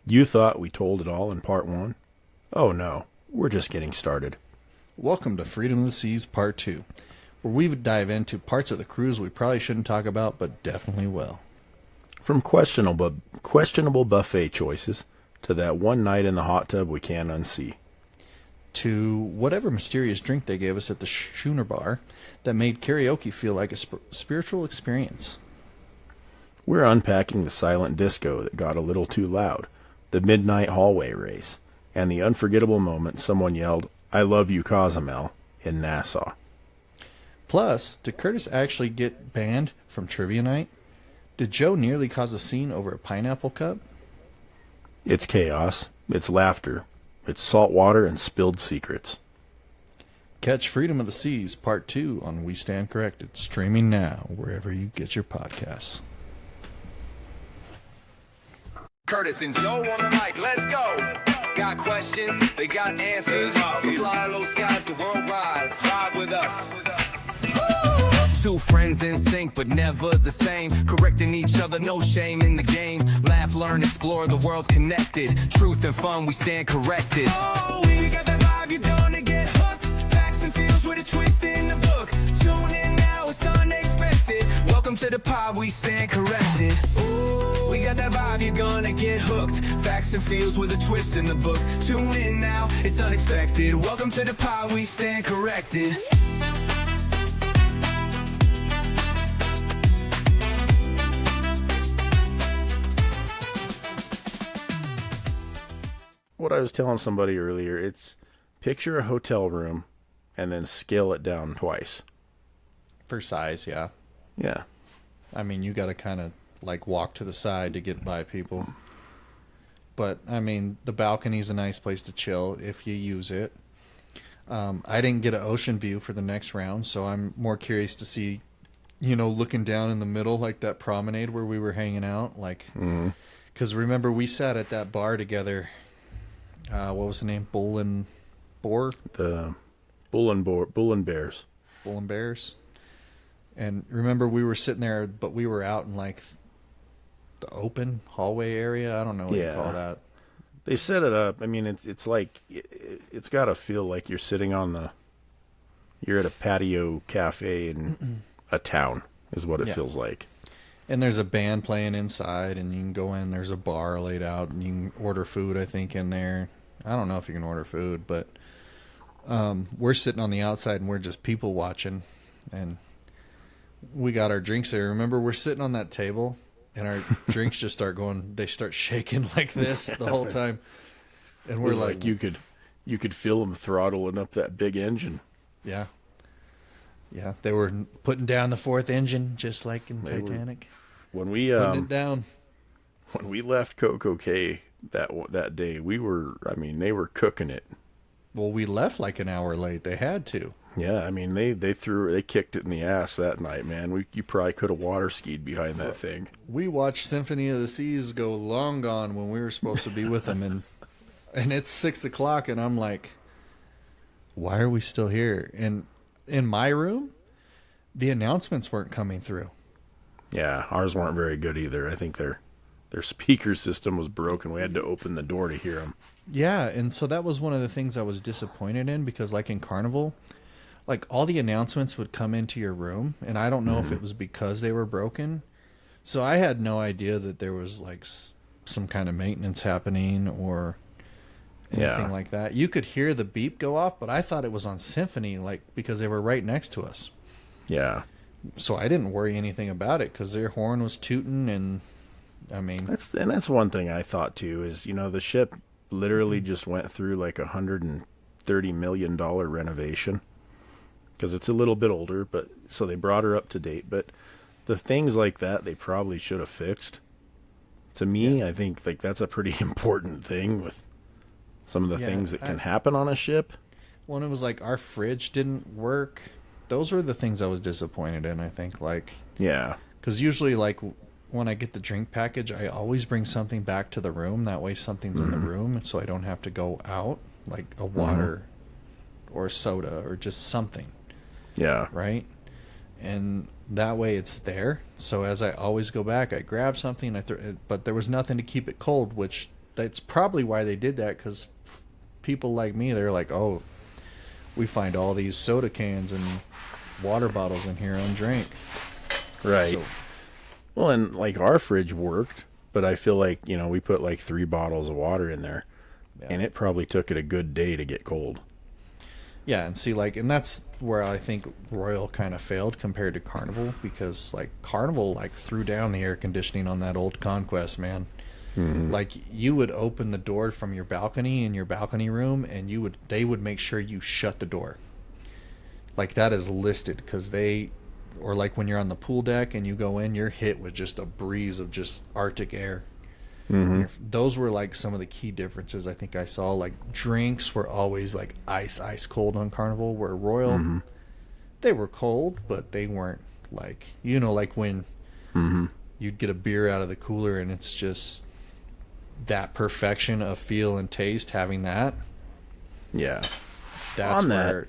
You thought we told it all in part one? Oh no, we're just getting started. Welcome to Freedom of the Seas Part 2, where we would dive into parts of the cruise we probably shouldn't talk about, but definitely will. From questionable buffet choices to that one night in the hot tub we can't unsee. To whatever mysterious drink they gave us at the Schooner Bar that made karaoke feel like a spiritual experience. We're unpacking the silent disco that got a little too loud, the midnight hallway race, and the unforgettable moment someone yelled, "I love you, Cozumel," in Nassau. Plus, did Kurtis actually get banned from trivia night? Did Joe nearly cause a scene over a pineapple cup? It's chaos, it's laughter, it's salt water and spilled secrets. Catch Freedom of the Seas Part 2 on We Stand Corrected, streaming now wherever you get your podcasts. Kurtis and Joe on the mic, let's go. Got questions, they got answers. Fly low skies, the world rides. Ride with us. Two friends in sync, but never the same. Correcting each other, no shame in the game. Laugh, learn, explore, the world's connected. Truth and fun, we stand corrected. Oh, we got that vibe, you're gonna get hooked. Facts and feels with a twist in the book. Tune in now, it's unexpected. Welcome to the pod, we stand corrected. Ooh, we got that vibe, you're gonna get hooked. Facts and feels with a twist in the book. Tune in now, it's unexpected. Welcome to the pod, we stand corrected. What I was telling somebody earlier, it's picture a hotel room and then scale it down twice. For size, yeah. Yeah. I mean, you got to kind of like walk to the side to get by people. But, I mean, the balcony's a nice place to chill if you use it. I didn't get an ocean view for the next round, so I'm more curious to see, looking down in the middle, like that promenade where we were hanging out. Like, because remember, we sat at that bar together. What was the name? Bull and Boar? The Bull and Bears. Bull and Bears. And remember, we were sitting there, but we were out in like the open hallway area. I don't know what you call that. They set it up. I mean, it's like it's got to feel like you're sitting you're at a patio cafe in a town, is what it feels like. And there's a band playing inside, and you can go in. There's a bar laid out, and you can order food, I think, in there. I don't know if you can order food, but we're sitting on the outside, and we're just people watching. And we got our drinks there. Remember, we're sitting on that table, and our drinks just start going. They start shaking like this the whole time. And we're like you could feel them throttling up that big engine. Yeah. Yeah, they were putting down the fourth engine, just like in Titanic. When we putting it down. When we left Coco Cay that day, they were cooking it. Well, we left like an hour late. They had to. Yeah, I mean they kicked it in the ass that night, man. You probably could have water skied behind that thing. We watched Symphony of the Seas go long gone when we were supposed to be with them, and it's 6:00, and I'm like, why are we still here? And in my room, the announcements weren't coming through. Yeah, ours weren't very good either. I think their speaker system was broken. We had to open the door to hear them. Yeah, and so that was one of the things I was disappointed in, because like in Carnival, like all the announcements would come into your room, and I don't know if it was because they were broken. So I had no idea that there was like some kind of maintenance happening or anything like that. You could hear the beep go off, but I thought it was on Symphony, like because they were right next to us. Yeah. So I didn't worry anything about it because their horn was tooting, and I mean that's one thing I thought too is the ship literally just went through like $130 million renovation because it's a little bit older, but so they brought her up to date. But the things like that they probably should have fixed. To me, I think like that's a pretty important thing with some of the things that can happen on a ship. Well, it was like our fridge didn't work. Those were the things I was disappointed in, I think. Because usually, like, when I get the drink package, I always bring something back to the room. That way something's in the room, so I don't have to go out, like a water or soda or just something. Yeah. Right? And that way it's there. So as I always go back, I grab something, but there was nothing to keep it cold, which that's probably why they did that, because people like me, they're like, oh, we find all these soda cans and water bottles in here undrank. Right. So, Well, and like our fridge worked, but I feel like, we put like 3 bottles of water in there, and it probably took it a good day to get cold. yeah, and see, like, and that's where I think Royal kind of failed compared to Carnival, because like Carnival like threw down the air conditioning on that old Conquest, man. Mm-hmm. Like, you would open the door from your balcony in your balcony room, and they would make sure you shut the door. Like, that is listed, because or like when you're on the pool deck and you go in, you're hit with just a breeze of just Arctic air. Mm-hmm. Those were like some of the key differences I think I saw. Like, drinks were always like ice cold on Carnival, where Royal, they were cold, but they weren't like, like when you'd get a beer out of the cooler and it's just that perfection of feel and taste, having that. Yeah. That's on where...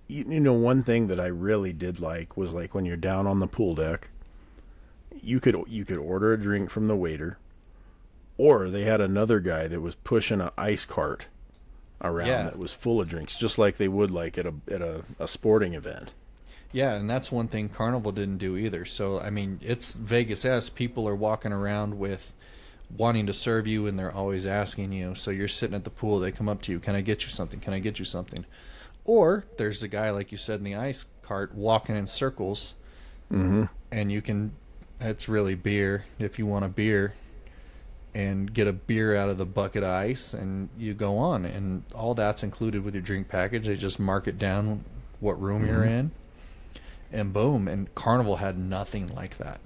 that, one thing that I really did like was like when you're down on the pool deck, you could order a drink from the waiter, or they had another guy that was pushing an ice cart around that was full of drinks, just like they would like at a sporting event. Yeah, and that's one thing Carnival didn't do either. So, I mean, it's Vegas-esque. People are walking around with wanting to serve you, and they're always asking you. So you're sitting at the pool, they come up to you, can I get you something? Can I get you something? Or there's the guy, like you said, in the ice cart walking in circles, and it's really beer, if you want a beer, and get a beer out of the bucket of ice, and you go on. And all that's included with your drink package. They just mark it down what room you're in, and boom. And Carnival had nothing like that.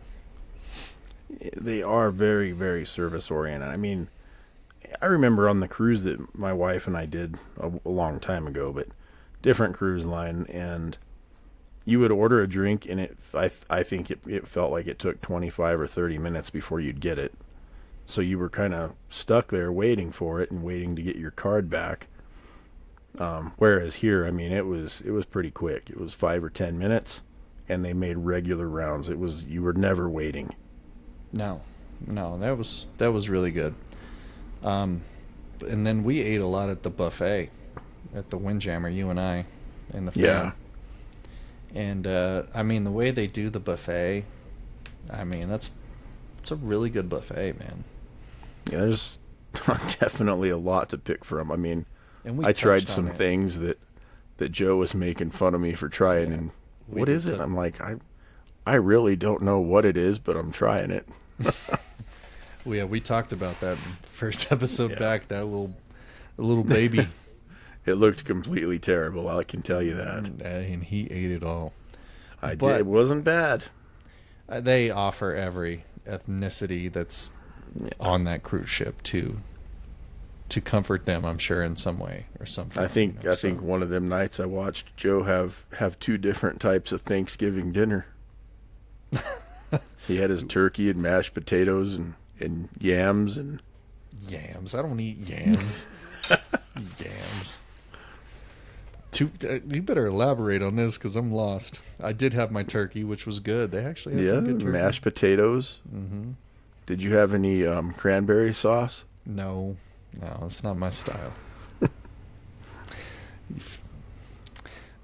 They are very, very service oriented. I mean, I remember on the cruise that my wife and I did a long time ago, but different cruise line, and you would order a drink, and I think it felt like it took 25 or 30 minutes before you'd get it. So you were kind of stuck there waiting for it and waiting to get your card back. Whereas here, I mean, it was pretty quick. It was 5 or 10 minutes, and they made regular rounds. You were never waiting. No, that was really good. And then we ate a lot at the buffet at the Windjammer, you and I, and the fam. Yeah. And I mean, the way they do the buffet, I mean, it's a really good buffet, man. Yeah, there's definitely a lot to pick from. I mean, And I tried some things that Joe was making fun of me for trying, and what is it? I'm like, I really don't know what it is, but I'm trying it. We talked about that in the first episode back, that little baby. It looked completely terrible, I can tell you that. And he ate it all. I did. It wasn't bad. They offer every ethnicity that's on that cruise ship to comfort them, I'm sure, in some way or something. I think one of them nights I watched Joe have 2 different types of Thanksgiving dinner. He had his turkey and mashed potatoes and yams and yams. I don't eat yams. Yams. You better elaborate on this, because I'm lost. I did have my turkey, which was good. They actually had some good turkey. Mashed potatoes. Mm-hmm. Did you have any cranberry sauce? No, it's not my style.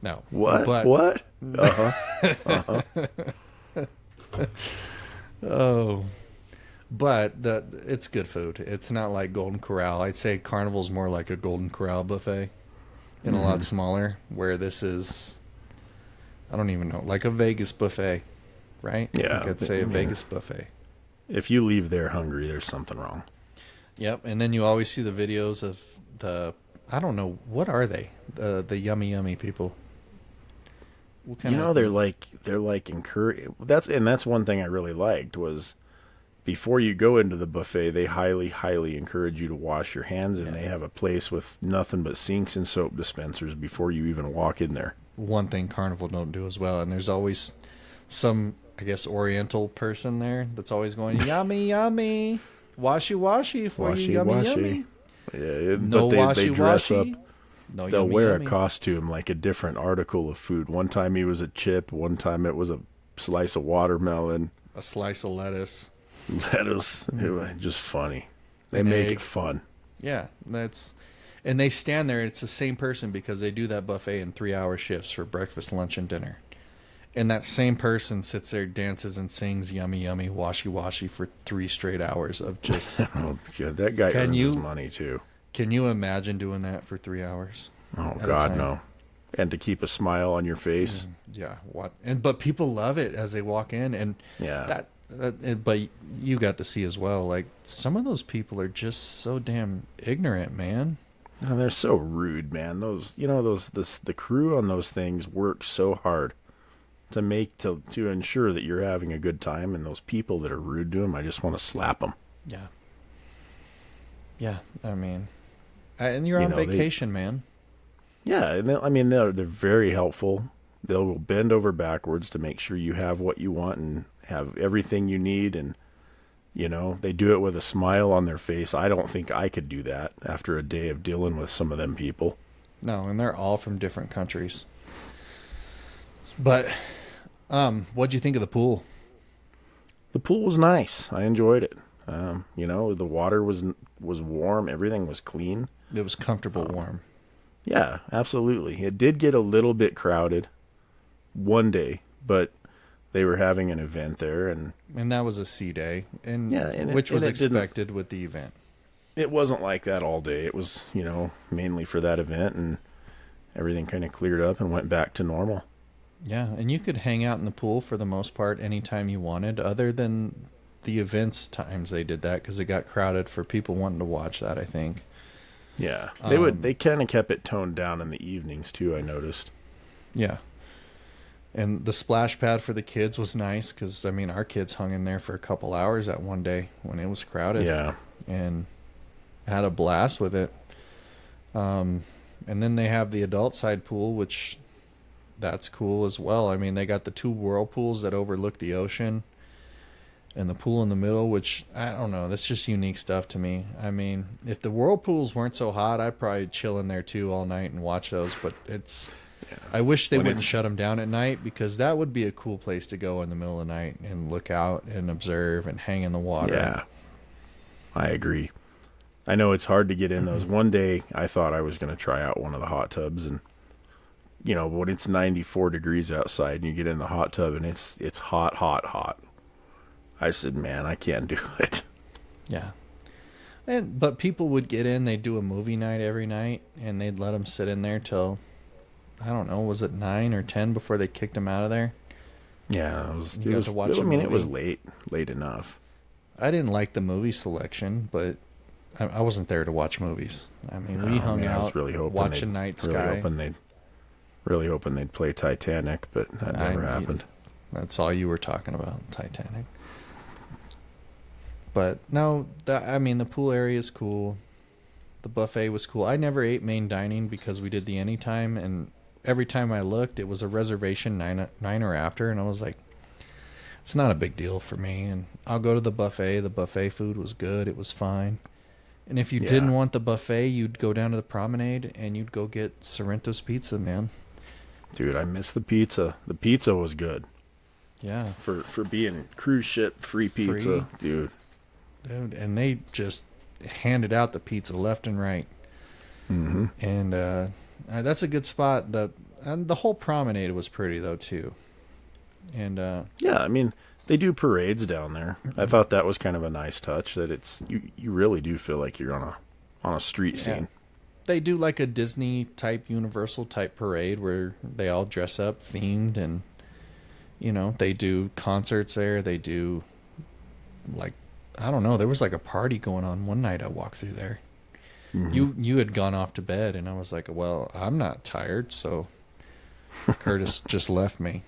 No. What? But, what? Uh-huh. Uh-huh. Oh. But it's good food. It's not like Golden Corral. I'd say Carnival's more like a Golden Corral buffet, and a lot smaller, where this is, I don't even know, like a Vegas buffet, right? Yeah. I'd say a Vegas buffet. If you leave there hungry, there's something wrong. Yep, and then you always see the videos of I don't know, what are they? The yummy people. They're like encourage. That's one thing I really liked was, before you go into the buffet, they highly encourage you to wash your hands, and they have a place with nothing but sinks and soap dispensers before you even walk in there. One thing Carnival don't do as well, and there's always some, I guess, Oriental person there that's always going, yummy, yummy, washy for you, yummy. Yeah, no but they dress washy. up. No, They'll yummy, wear yummy. a costume, like a different article of food. One time he was a chip. One time it was a slice of watermelon. A slice of lettuce. It was just funny. They An make egg. it fun. Yeah, and they stand there. It's the same person because they do that buffet in 3-hour shifts for breakfast, lunch, and dinner. And that same person sits there, dances, and sings "Yummy, Yummy, Washy, Washy" for 3 straight hours of just. Oh, God, that guy earns his money too. Can you imagine doing that for 3 hours? Oh God, no! And to keep a smile on your face. Yeah, what? But people love it as they walk in, and Yeah. But you got to see as well. Like some of those people are just so damn ignorant, man. And they're so rude, man. The crew on those things work so hard to ensure that you're having a good time, and those people that are rude to them, I just want to slap them. Yeah. Yeah, I mean, and you're on vacation, man. Yeah, and they're very helpful. They'll bend over backwards to make sure you have what you want and have everything you need, and they do it with a smile on their face. I don't think I could do that after a day of dealing with some of them people. No, and they're all from different countries. But what'd you think of the pool? The pool was nice. I enjoyed it. The water was warm. Everything was clean. It was comfortable, warm. Yeah, absolutely. It did get a little bit crowded one day, but they were having an event there, and that was a sea day, which was it expected with the event. It wasn't like that all day. It was, mainly for that event, and everything kind of cleared up and went back to normal. Yeah, and you could hang out in the pool for the most part anytime you wanted, other than the events times they did that because it got crowded for people wanting to watch that, I think. Yeah, they kind of kept it toned down in the evenings too, I noticed. Yeah. And the splash pad for the kids was nice because, our kids hung in there for a couple hours that one day when it was crowded. Yeah. And had a blast with it. And then they have the adult side pool, which that's cool as well. They got the 2 whirlpools that overlook the ocean and the pool in the middle, which, I don't know, that's just unique stuff to me. If the whirlpools weren't so hot, I'd probably chill in there too all night and watch those, but it's... Yeah. I wish they wouldn't shut them down at night because that would be a cool place to go in the middle of the night and look out and observe and hang in the water. Yeah, I agree. I know it's hard to get in those. One day I thought I was going to try out one of the hot tubs, and when it's 94 degrees outside and you get in the hot tub and it's hot, hot, hot. I said, man, I can't do it. Yeah. But people would get in, they'd do a movie night every night, and they'd let them sit in there till... I don't know, was it 9 or 10 before they kicked him out of there? Yeah, it was late enough. I didn't like the movie selection, but I wasn't there to watch movies. We hung out, I was really watching Night Sky. Really hoping they'd play Titanic, but that never happened. That's all you were talking about, Titanic. But no, the pool area is cool. The buffet was cool. I never ate main dining because we did the anytime, and every time I looked, it was a reservation 9 or after, and I was like, it's not a big deal for me, and I'll go to the buffet. The buffet food was good. It was fine. And if you didn't want the buffet, you'd go down to the promenade, and you'd go get Sorrento's pizza, man. Dude, I miss the pizza. The pizza was good. Yeah. For being cruise ship free pizza, dude. Dude, and they just handed out the pizza left and right. Mm-hmm. And that's a good spot. And the whole promenade was pretty though too. And yeah, they do parades down there. I thought that was kind of a nice touch that it's you really do feel like you're on a street scene. They do like a Disney type, Universal type parade where they all dress up themed, and they do concerts there. They do I don't know. There was like a party going on one night I walked through there. Mm-hmm. You had gone off to bed, and I was like, well, I'm not tired, so Curtis just left me.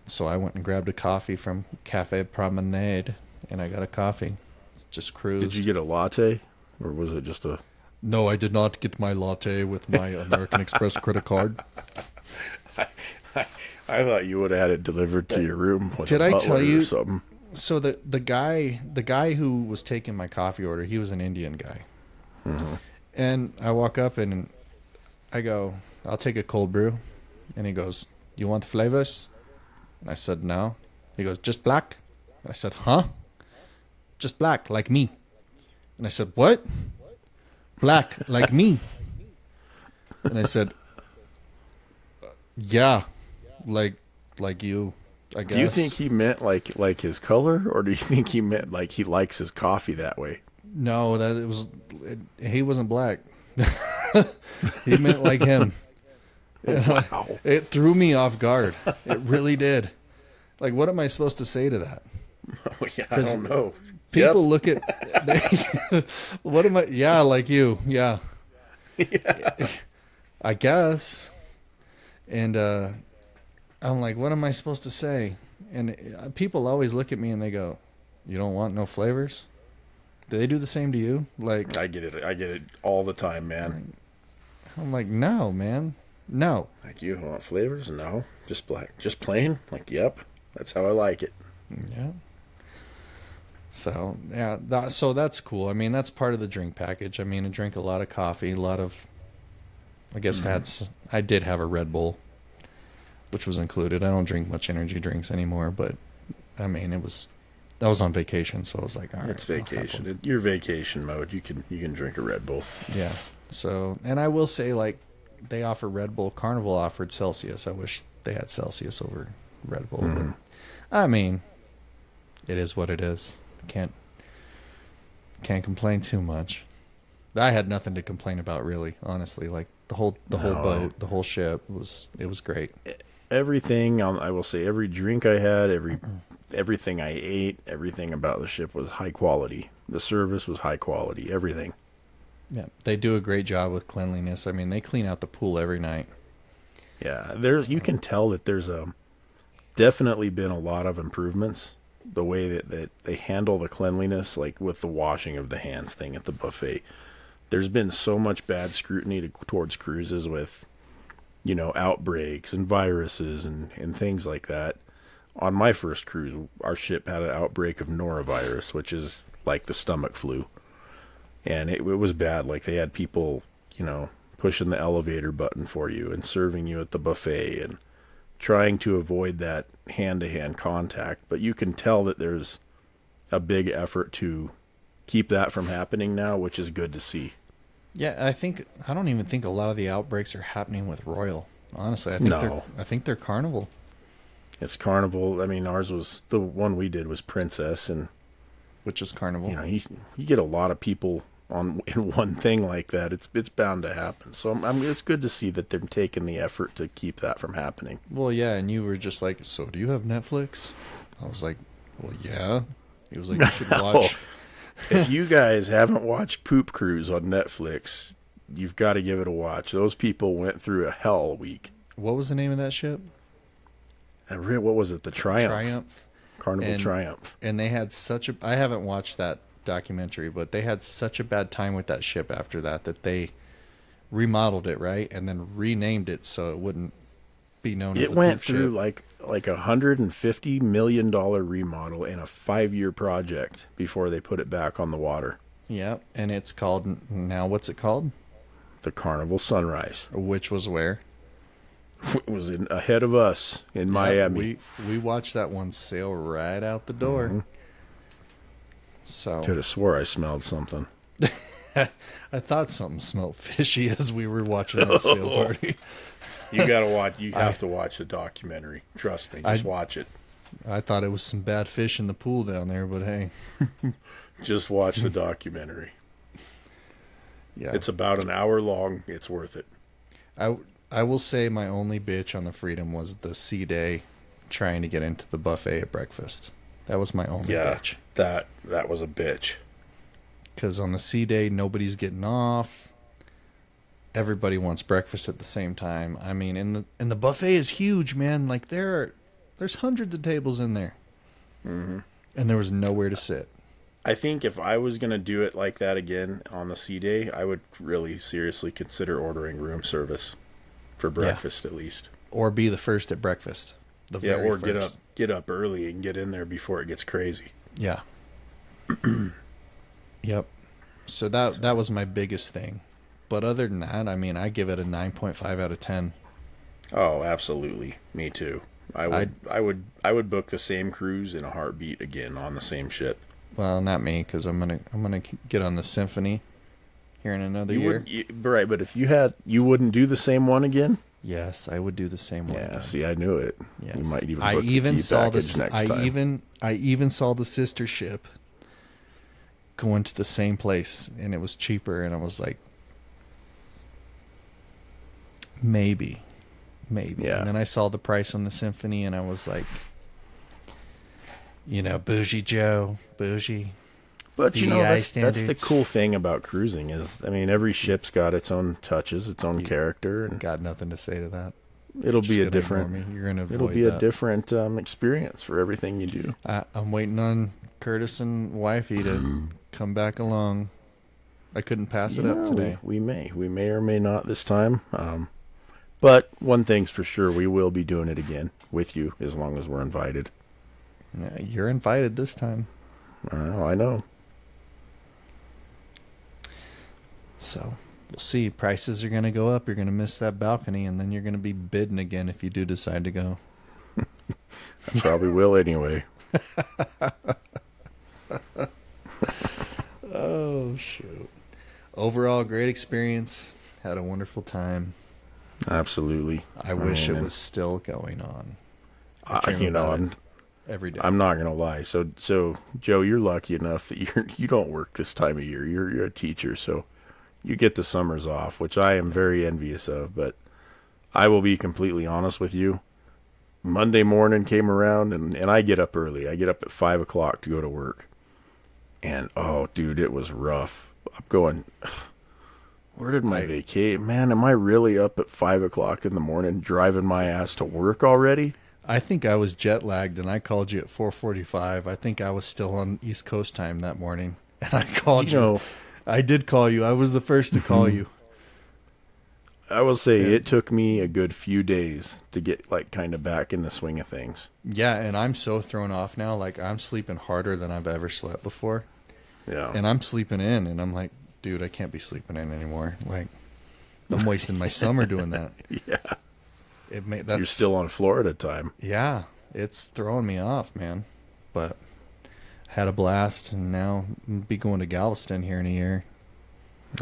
So I went and grabbed a coffee from Cafe Promenade, and I got a coffee. Just cruised. Did you get a latte, or was it just a... No, I did not get my latte with my American Express credit card. I thought you would have had it delivered to your room with a butler or something. So the guy who was taking my coffee order, he was an Indian guy. Mm-hmm. And I walk up and I go, I'll take a cold brew. And he goes, you want the flavors? And I said, no. He goes, just black? And I said, huh? Just black, like me. And I said, what? Black, like me. And I said, yeah, like you, I guess. Do you think he meant like his color, or do you think he meant like he likes his coffee that way? No, he wasn't black. He meant like him. Wow. It threw me off guard. It really did. Like, what am I supposed to say to that? Oh, yeah, I don't know. People look at what am I? Yeah, like you. Yeah. Yeah. I guess. And I'm like, what am I supposed to say? And people always look at me and they go, "You don't want no flavors?" Do they do the same to you? Like, I get it all the time, man. I'm like, no, man, no. Like, you want flavors? No, just black, just plain. Like, yep, that's how I like it. Yeah. So yeah, so that's cool. I mean, that's part of the drink package. I mean, I drink a lot of coffee, a lot of, I guess I did have a Red Bull, which was included. I don't drink much energy drinks anymore, but I mean, I was on vacation, so I was like, all right, It's vacation. You're vacation mode. You can drink a Red Bull. Yeah. So, and I will say, like, they offer Red Bull. Carnival offered Celsius. I wish they had Celsius over Red Bull. But, I mean, it is what it is. Can't complain too much. I had nothing to complain about, really. Honestly, like the whole boat, the whole ship was great. Everything, I will say, every drink I had, everything I ate, everything about the ship was high quality. The service was high quality. Everything. Yeah, they do a great job with cleanliness. I mean, they clean out the pool every night. Yeah, you can tell that there's definitely been a lot of improvements. The way that they handle the cleanliness, like with the washing of the hands thing at the buffet. There's been so much bad scrutiny towards cruises with, outbreaks and viruses and things like that. On my first cruise, our ship had an outbreak of norovirus, which is like the stomach flu. And it was bad. Like, they had people, pushing the elevator button for you and serving you at the buffet and trying to avoid that hand-to-hand contact. But you can tell that there's a big effort to keep that from happening now, which is good to see. Yeah, I don't even think a lot of the outbreaks are happening with Royal. Honestly, I think they're Carnival. It's Carnival. I mean, ours was, the one we did was Princess, and which is Carnival. You get a lot of people in one thing like that. It's bound to happen. So it's good to see that they're taking the effort to keep that from happening. Well, yeah, and you were just like, so do you have Netflix? I was like, well, yeah. He was like, you should watch. If you guys haven't watched Poop Cruise on Netflix, you've got to give it a watch. Those people went through a hell week. What was the name of that ship? What was it? The Triumph. Triumph. Carnival Triumph. And they had I haven't watched that documentary, but they had such a bad time with that ship after that they remodeled it, right? And then renamed it so it wouldn't be known as a poop ship. It went through like $150 million remodel in a 5-year project before they put it back on the water. Yeah, and it's called, now what's it called? The Carnival Sunrise. Which was where? It was ahead of us in Miami. We watched that one sail right out the door. Mm-hmm. So could have swore I smelled something. I thought something smelled fishy as we were watching that sail party. You gotta watch. You have to watch the documentary. Trust me. Just watch it. I thought it was some bad fish in the pool down there, but hey, just watch the documentary. Yeah, it's about an hour long. It's worth it. I will say my only bitch on the Freedom was the sea day, trying to get into the buffet at breakfast. That was my only bitch. That was a bitch. Because on the sea day, nobody's getting off. Everybody wants breakfast at the same time. I mean, and the buffet is huge, man. Like there's hundreds of tables in there, and there was nowhere to sit. I think if I was gonna do it like that again on the sea day, I would really seriously consider ordering room service for breakfast at least, or be the first at breakfast. Or get up early and get in there before it gets crazy. Yeah. Yep. So that was my biggest thing. But other than that, I mean, I give it a 9.5 out of 10. Oh, absolutely. Me too. I would book the same cruise in a heartbeat again on the same ship. Well, not me, because I'm gonna get on the Symphony. here in another You year. wouldn't, right? But if you wouldn't do the same one again. Yes, I would do the same one. Yeah, again. see, I knew it. Yes. You might even I book even the key saw package next time. I even saw the sister ship going to the same place, and it was cheaper. And I was like, maybe. Yeah. And then I saw the price on the Symphony, and I was like, bougie Joe, bougie. But DEI that's the standards. cool thing about cruising is, I mean, every ship's got its own touches, its own character, and Got nothing to say to that. it'll Just be a gonna different. ignore me. You're gonna avoid It'll be that. a different experience for everything you do. I'm waiting on Curtis and Wifey to come back along. I couldn't pass it up today. We may or may not this time. But one thing's for sure, we will be doing it again with you as long as we're invited. Yeah, you're invited this time. I know. So we'll see. Prices are going to go up. You're going to miss that balcony, and then you're going to be bidding again if you do decide to go. I probably will anyway. Oh, shoot. Overall, great experience. Had a wonderful time. Absolutely. I wish mean, it was still going on. Every day. I'm not gonna lie. So Joe, you're lucky enough that you don't work this time of year. You're a teacher, so you get the summers off, which I am very envious of. But I will be completely honest with you. Monday morning came around, and I get up early. I get up at 5 o'clock to go to work, and oh, dude, it was rough. I'm going. Where did my vacate? Man, am I really up at 5 o'clock in the morning driving my ass to work already? I think I was jet lagged, and I called you at 4:45. I think I was still on East Coast time that morning, and I called you. I did call you. I was the first to call you. I will say it took me a good few days to get kind of back in the swing of things. Yeah, and I'm so thrown off now. Like, I'm sleeping harder than I've ever slept before. Yeah. And I'm sleeping in, and I'm like, dude, I can't be sleeping in anymore. Like, I'm wasting my summer doing that. Yeah. You're still on Florida time. Yeah, it's throwing me off, man. But had a blast, and now I'll be going to Galveston here in a year.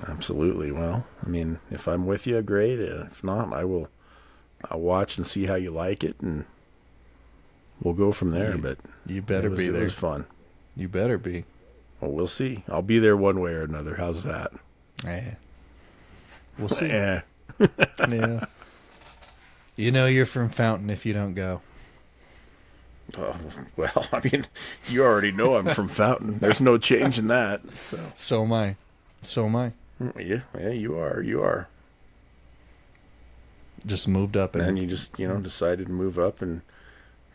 Absolutely. Well, I mean, if I'm with you, great. If not, I'll watch and see how you like it, and we'll go from there. But you better be there. It was fun. You better be. Well, we'll see. I'll be there one way or another. How's that? We'll see. Yeah. You're from Fountain if you don't go. Oh, well, I mean, you already know I'm from Fountain. There's no change in that. So am I. Yeah, you are. Just moved up. And you just, decided to move up and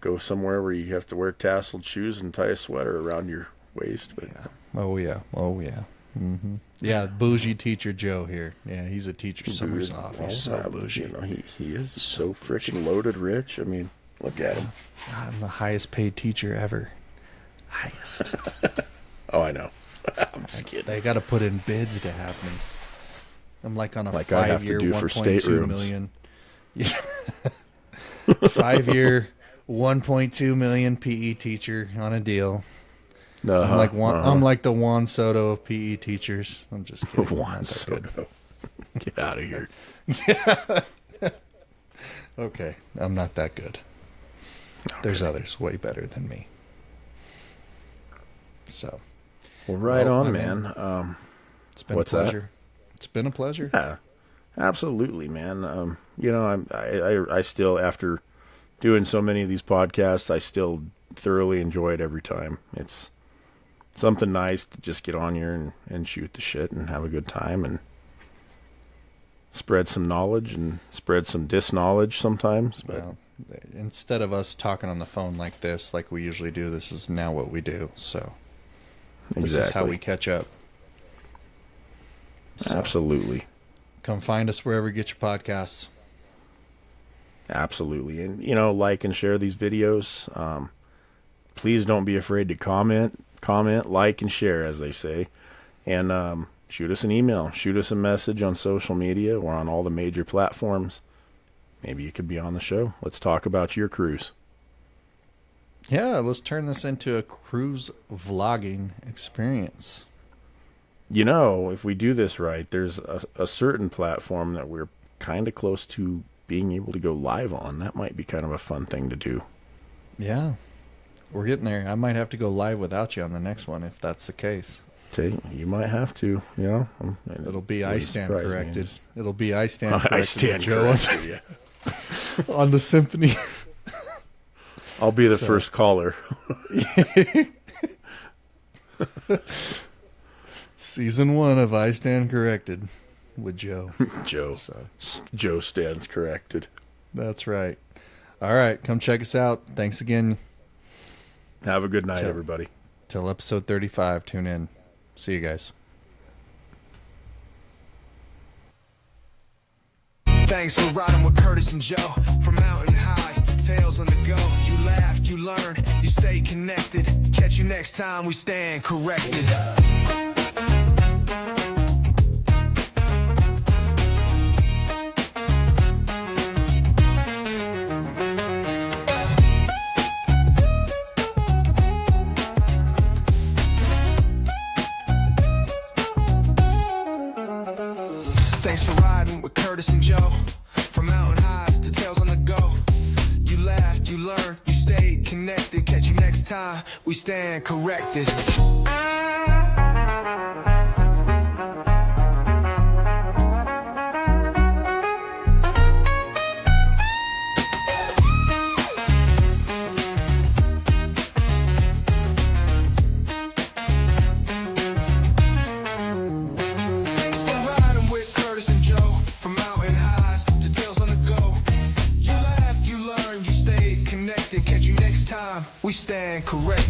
go somewhere where you have to wear tasseled shoes and tie a sweater around your waist. But Oh, yeah. Mm-hmm. Yeah, bougie teacher Joe here. Yeah, he's a teacher. Summers off. He's so bougie. He is so freaking loaded rich. I mean, look at him. I'm the highest paid teacher ever. Highest. Oh, I know. I'm just kidding. They got to put in bids to have me. I'm like on a like I have to 5-year, do for 1.2 million. 5-year, 1.2 million PE teacher on a deal. I'm like I'm like the Juan Soto of PE teachers. I'm just kidding. Juan Soto. Get out of here. Okay, I'm not that good. Okay. There's others way better than me. So. Well, right on, man. It's been a pleasure. It's been a pleasure. Yeah, absolutely, man. I still, after doing so many of these podcasts, I still thoroughly enjoy it every time. It's something nice to just get on here and shoot the shit and have a good time and spread some knowledge and spread some disknowledge sometimes. But well, instead of us talking on the phone like this, like we usually do, this is now what we do. So this is how we catch up. So, absolutely. Come find us wherever you get your podcasts. Absolutely. And, like and share these videos. Please don't be afraid to comment, like, and share, as they say. And shoot us an email. Shoot us a message on social media. We're on all the major platforms. Maybe you could be on the show. Let's talk about your cruise. Yeah, let's turn this into a cruise vlogging experience. You know, if we do this right, there's a certain platform that we're kind of close to being able to go live on. That might be kind of a fun thing to do. Yeah, we're getting there. I might have to go live without you on the next one if that's the case. You might have to, you know. It'll be I stand surprise me. corrected. It'll be I stand corrected. I stand Joe corrected, yeah. on the symphony. I'll be the first caller. Season 1 of I Stand Corrected with Joe. Joe. Joe stands corrected. That's right. All right, come check us out. Thanks again. Have a good night, everybody. Till episode 35. Tune in. See you guys. Thanks for riding with Kurtis and Joe. From mountain highs to tails on the go. You laughed, you learned, you stay connected. Catch you next time we stand corrected. Thanks for riding with Kurtis and Joe. From mountain highs to tails on the go. You laughed, you learned, you stayed connected. Catch you next time we stand corrected. We stand correct.